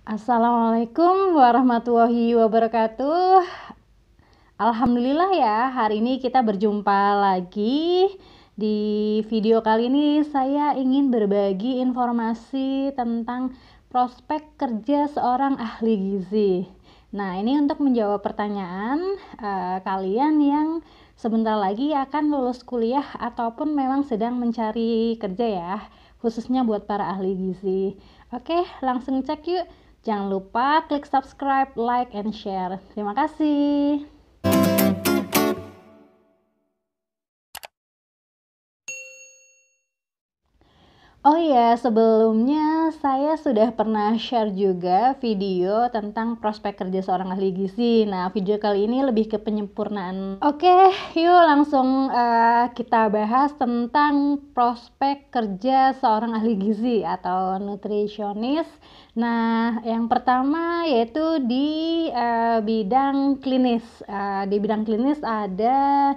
Assalamualaikum warahmatullahi wabarakatuh. Alhamdulillah ya, hari ini kita berjumpa lagi. Di video kali ini saya ingin berbagi informasi tentang prospek kerja seorang ahli gizi. Nah, ini untuk menjawab pertanyaan kalian yang sebentar lagi akan lulus kuliah ataupun memang sedang mencari kerja ya, khususnya buat para ahli gizi. Oke, langsung cek yuk. Jangan lupa klik subscribe, like, and share. Terima kasih. Oh iya, sebelumnya saya sudah pernah share juga video tentang prospek kerja seorang ahli gizi. Nah, video kali ini lebih ke penyempurnaan. Oke, yuk langsung kita bahas tentang prospek kerja seorang ahli gizi atau nutrisionis. Nah, yang pertama yaitu di bidang klinis. Di bidang klinis ada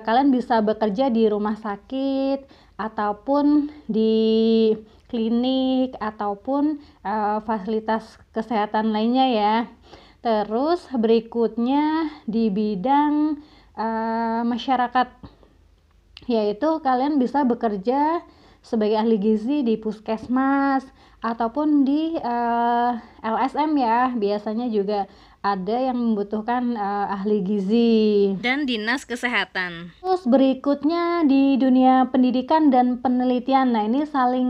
kalian bisa bekerja di rumah sakit ataupun di klinik ataupun fasilitas kesehatan lainnya ya. Terus berikutnya di bidang masyarakat, yaitu kalian bisa bekerja sebagai ahli gizi di puskesmas ataupun di LSM ya, biasanya juga ada yang membutuhkan ahli gizi dan dinas kesehatan. Terus berikutnya di dunia pendidikan dan penelitian. Nah, ini saling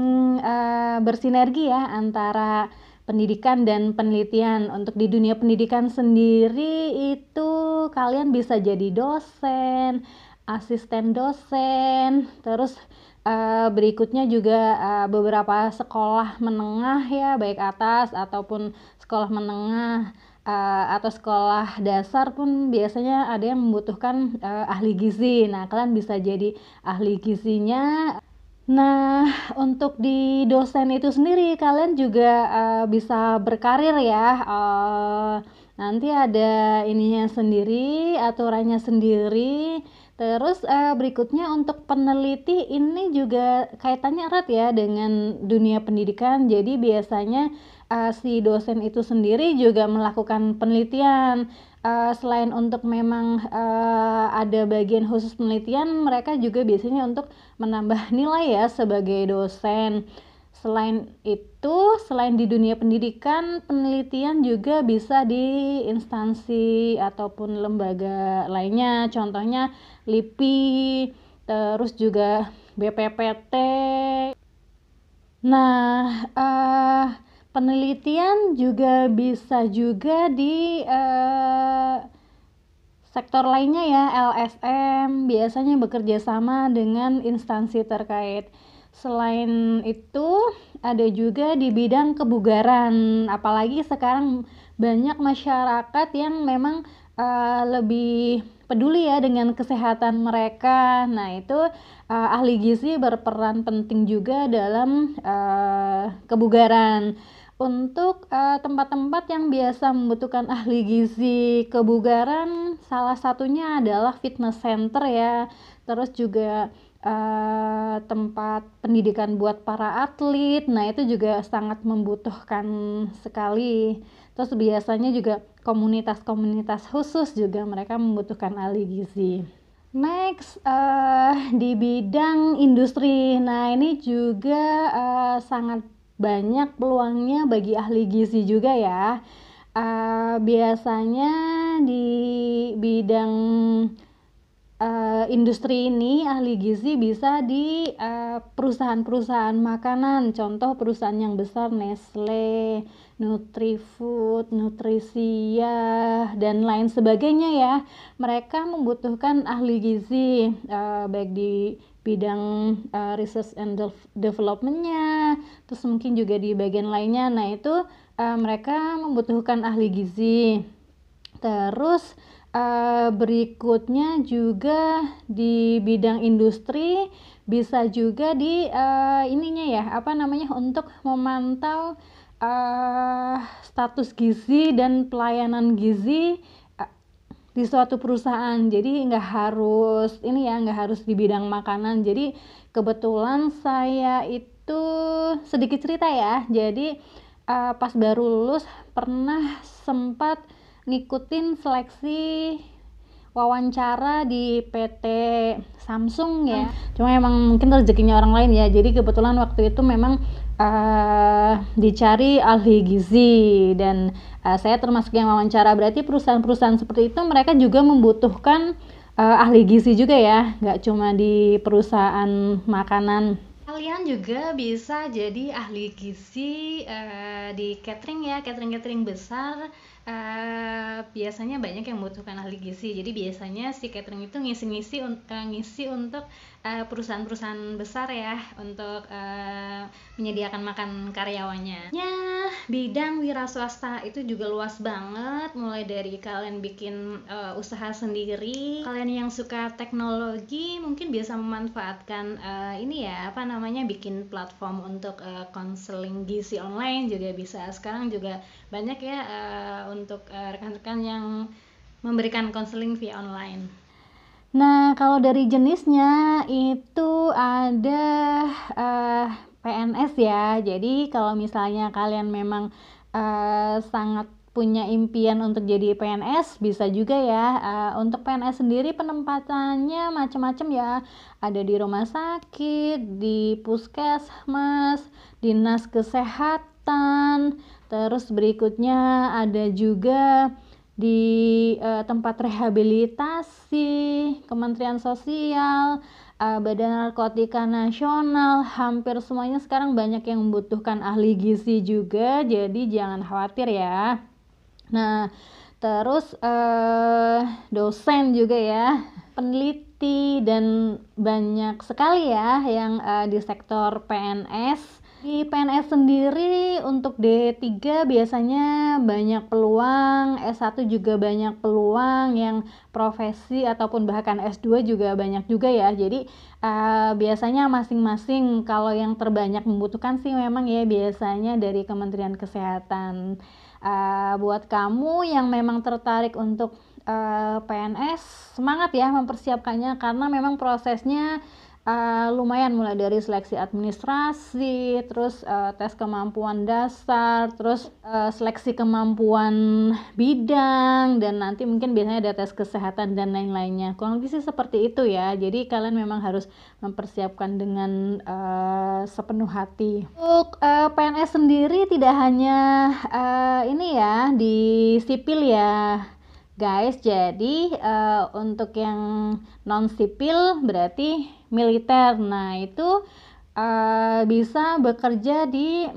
bersinergi ya antara pendidikan dan penelitian. Untuk di dunia pendidikan sendiri itu kalian bisa jadi dosen, asisten dosen, terus berikutnya juga beberapa sekolah menengah ya, baik atas ataupun sekolah menengah atau sekolah dasar pun biasanya ada yang membutuhkan ahli gizi. Nah, kalian bisa jadi ahli gizinya. Nah, untuk di dosen itu sendiri kalian juga bisa berkarir ya. Nanti ada ininya sendiri, aturannya sendiri. Terus berikutnya untuk peneliti ini juga kaitannya erat ya dengan dunia pendidikan. Jadi biasanya si dosen itu sendiri juga melakukan penelitian. Selain untuk memang ada bagian khusus penelitian, mereka juga biasanya untuk menambah nilai ya sebagai dosen. Selain itu, selain di dunia pendidikan, penelitian juga bisa di instansi ataupun lembaga lainnya, contohnya LIPI, terus juga BPPT. Nah, penelitian juga bisa juga di sektor lainnya ya, LSM biasanya bekerja sama dengan instansi terkait. Selain itu, ada juga di bidang kebugaran, apalagi sekarang banyak masyarakat yang memang lebih peduli ya dengan kesehatan mereka. Nah, itu ahli gizi berperan penting juga dalam kebugaran. Untuk tempat-tempat yang biasa membutuhkan ahli gizi kebugaran, salah satunya adalah fitness center ya. Terus juga tempat pendidikan buat para atlet. Nah, itu juga sangat membutuhkan sekali. Terus biasanya juga komunitas-komunitas khusus juga mereka membutuhkan ahli gizi. Next, di bidang industri. Nah, ini juga sangat banyak peluangnya bagi ahli gizi juga ya. Biasanya di bidang industri ini ahli gizi bisa di perusahaan-perusahaan makanan, contoh perusahaan yang besar Nestle, Nutrifood, Nutrisia, dan lain sebagainya ya. Mereka membutuhkan ahli gizi baik di bidang research and development-nya, terus mungkin juga di bagian lainnya. Nah, itu mereka membutuhkan ahli gizi. Terus berikutnya juga di bidang industri bisa juga di ininya ya, apa namanya, untuk memantau status gizi dan pelayanan gizi di suatu perusahaan. Jadi nggak harus ini ya, nggak harus di bidang makanan. Jadi kebetulan saya itu sedikit cerita ya. Jadi pas baru lulus pernah sempat ngikutin seleksi wawancara di PT Samsung ya. Cuma emang mungkin rezekinya orang lain ya. Jadi kebetulan waktu itu memang dicari ahli gizi dan saya termasuk yang wawancara. Berarti perusahaan-perusahaan seperti itu mereka juga membutuhkan ahli gizi juga ya, nggak cuma di perusahaan makanan. Kalian juga bisa jadi ahli gizi di catering ya, catering besar. Biasanya banyak yang membutuhkan ahli gizi. Jadi biasanya si catering itu ngisi untuk perusahaan-perusahaan besar ya, untuk menyediakan makan karyawannya. Bidang wira swasta itu juga luas banget, mulai dari kalian bikin usaha sendiri, kalian yang suka teknologi mungkin bisa memanfaatkan ini ya, apa namanya, bikin platform untuk konseling gizi online juga bisa. Sekarang juga banyak ya untuk rekan-rekan yang memberikan konseling via online. Nah, kalau dari jenisnya itu ada PNS ya. Jadi kalau misalnya kalian memang sangat punya impian untuk jadi PNS, bisa juga ya. Untuk PNS sendiri penempatannya macam-macam ya. Ada di rumah sakit, di puskesmas, dinas kesehatan, terus berikutnya ada juga di tempat rehabilitasi, Kementerian Sosial, Badan Narkotika Nasional. Hampir semuanya sekarang banyak yang membutuhkan ahli gizi juga, jadi jangan khawatir ya. Nah, terus dosen juga ya, peneliti, dan banyak sekali ya yang di sektor PNS. Di PNS sendiri untuk D3 biasanya banyak peluang, S1 juga banyak peluang, yang profesi ataupun bahkan S2 juga banyak juga ya. Jadi biasanya masing-masing, kalau yang terbanyak membutuhkan sih memang ya biasanya dari Kementerian Kesehatan. Buat kamu yang memang tertarik untuk PNS, semangat ya mempersiapkannya, karena memang prosesnya lumayan, mulai dari seleksi administrasi, terus tes kemampuan dasar, terus seleksi kemampuan bidang, dan nanti mungkin biasanya ada tes kesehatan dan lain-lainnya. Kurang lebih sih seperti itu ya. Jadi kalian memang harus mempersiapkan dengan sepenuh hati. Untuk PNS sendiri tidak hanya ini ya di sipil ya guys. Jadi untuk yang non sipil berarti militer. Nah itu bisa bekerja di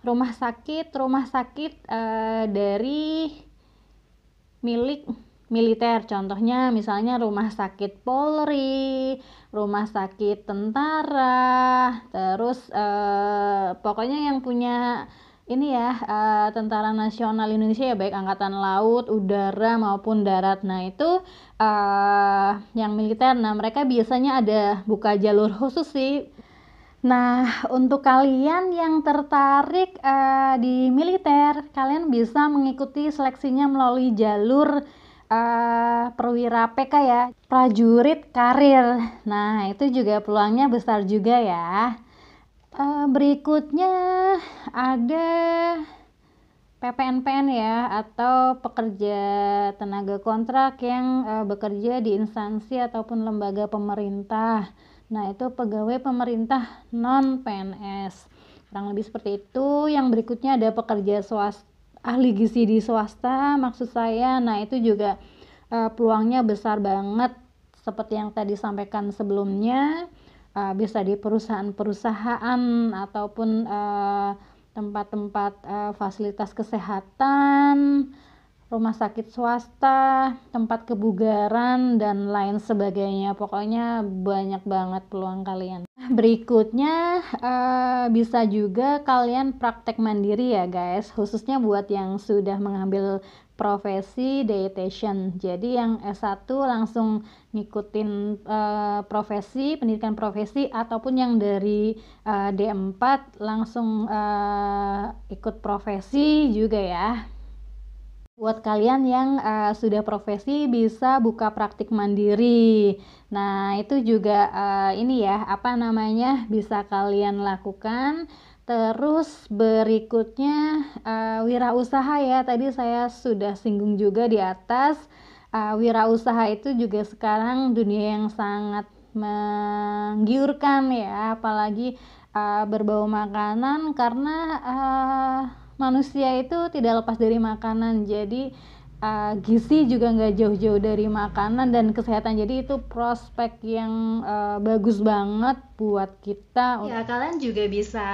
rumah sakit dari milik militer. Contohnya misalnya rumah sakit Polri, rumah sakit tentara, terus pokoknya yang punya ini ya, Tentara Nasional Indonesia ya, baik angkatan laut, udara maupun darat. Nah itu yang militer. Nah mereka biasanya ada buka jalur khusus sih. Nah untuk kalian yang tertarik di militer, kalian bisa mengikuti seleksinya melalui jalur perwira PK ya, prajurit karir. Nah itu juga peluangnya besar juga ya. Berikutnya ada PPNPN ya, atau pekerja tenaga kontrak yang bekerja di instansi ataupun lembaga pemerintah. Nah itu pegawai pemerintah non PNS, kurang lebih seperti itu. Yang berikutnya ada pekerja swasta, ahli gizi di swasta maksud saya. Nah itu juga peluangnya besar banget, seperti yang tadi sampaikan sebelumnya. Bisa di perusahaan-perusahaan ataupun tempat-tempat fasilitas kesehatan, rumah sakit swasta, tempat kebugaran, dan lain sebagainya. Pokoknya banyak banget peluang kalian. Berikutnya bisa juga kalian praktek mandiri ya guys, khususnya buat yang sudah mengambil profesi dietitian. Jadi yang S1 langsung ngikutin profesi, pendidikan profesi, ataupun yang dari D4 langsung ikut profesi juga ya. Buat kalian yang sudah profesi bisa buka praktik mandiri. Nah itu juga ini ya, apa namanya, bisa kalian lakukan Terus berikutnya wirausaha ya, tadi saya sudah singgung juga di atas. Wirausaha itu juga sekarang dunia yang sangat menggiurkan ya, apalagi berbau makanan, karena manusia itu tidak lepas dari makanan. Jadi gizi juga nggak jauh-jauh dari makanan dan kesehatan. Jadi itu prospek yang bagus banget buat kita. Ya, kalian juga bisa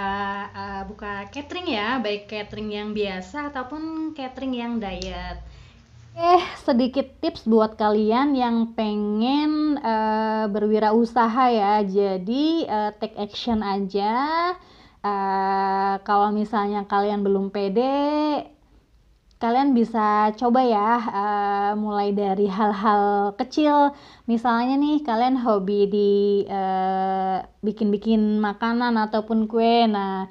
buka catering ya, baik catering yang biasa ataupun catering yang diet. Sedikit tips buat kalian yang pengen berwirausaha ya. Jadi take action aja. Kalau misalnya kalian belum pede, kalian bisa coba ya, mulai dari hal-hal kecil. Misalnya nih, kalian hobi di bikin-bikin makanan ataupun kue. Nah,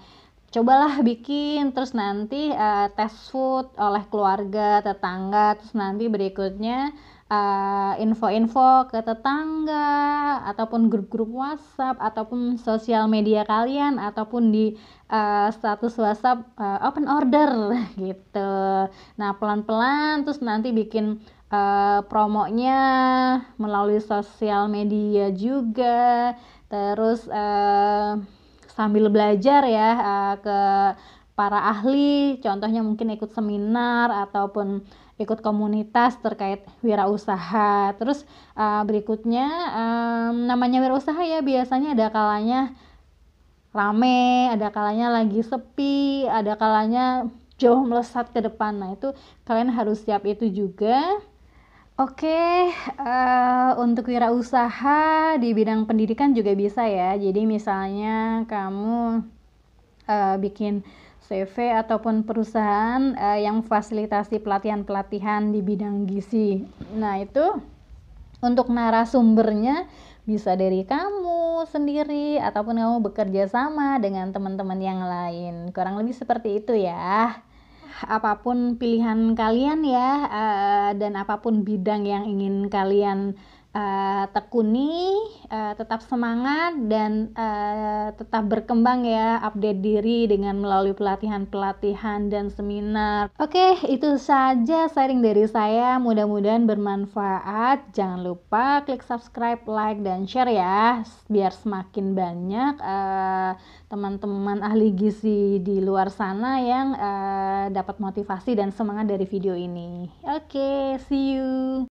cobalah bikin, terus nanti test food oleh keluarga, tetangga, terus nanti berikutnya info-info ke tetangga ataupun grup-grup WhatsApp ataupun sosial media kalian ataupun di status WhatsApp open order gitu. Nah, pelan-pelan terus nanti bikin promonya melalui sosial media juga. Terus sambil belajar ya ke para ahli, contohnya mungkin ikut seminar ataupun ikut komunitas terkait wirausaha. Terus berikutnya namanya wirausaha ya, biasanya ada kalanya rame, ada kalanya lagi sepi, ada kalanya jauh melesat ke depan. Nah, itu kalian harus siap itu juga. Oke, untuk wirausaha di bidang pendidikan juga bisa ya. Jadi misalnya kamu bikin CV ataupun perusahaan yang fasilitasi pelatihan-pelatihan di bidang gizi. Nah, itu untuk narasumbernya bisa dari kamu sendiri ataupun kamu bekerja sama dengan teman-teman yang lain. Kurang lebih seperti itu ya. Apapun pilihan kalian ya, dan apapun bidang yang ingin kalian tekuni, tetap semangat dan tetap berkembang ya, update diri dengan melalui pelatihan-pelatihan dan seminar. Oke, itu saja sharing dari saya, mudah-mudahan bermanfaat. Jangan lupa klik subscribe, like, dan share ya, biar semakin banyak teman-teman ahli gizi di luar sana yang dapat motivasi dan semangat dari video ini. Oke, see you.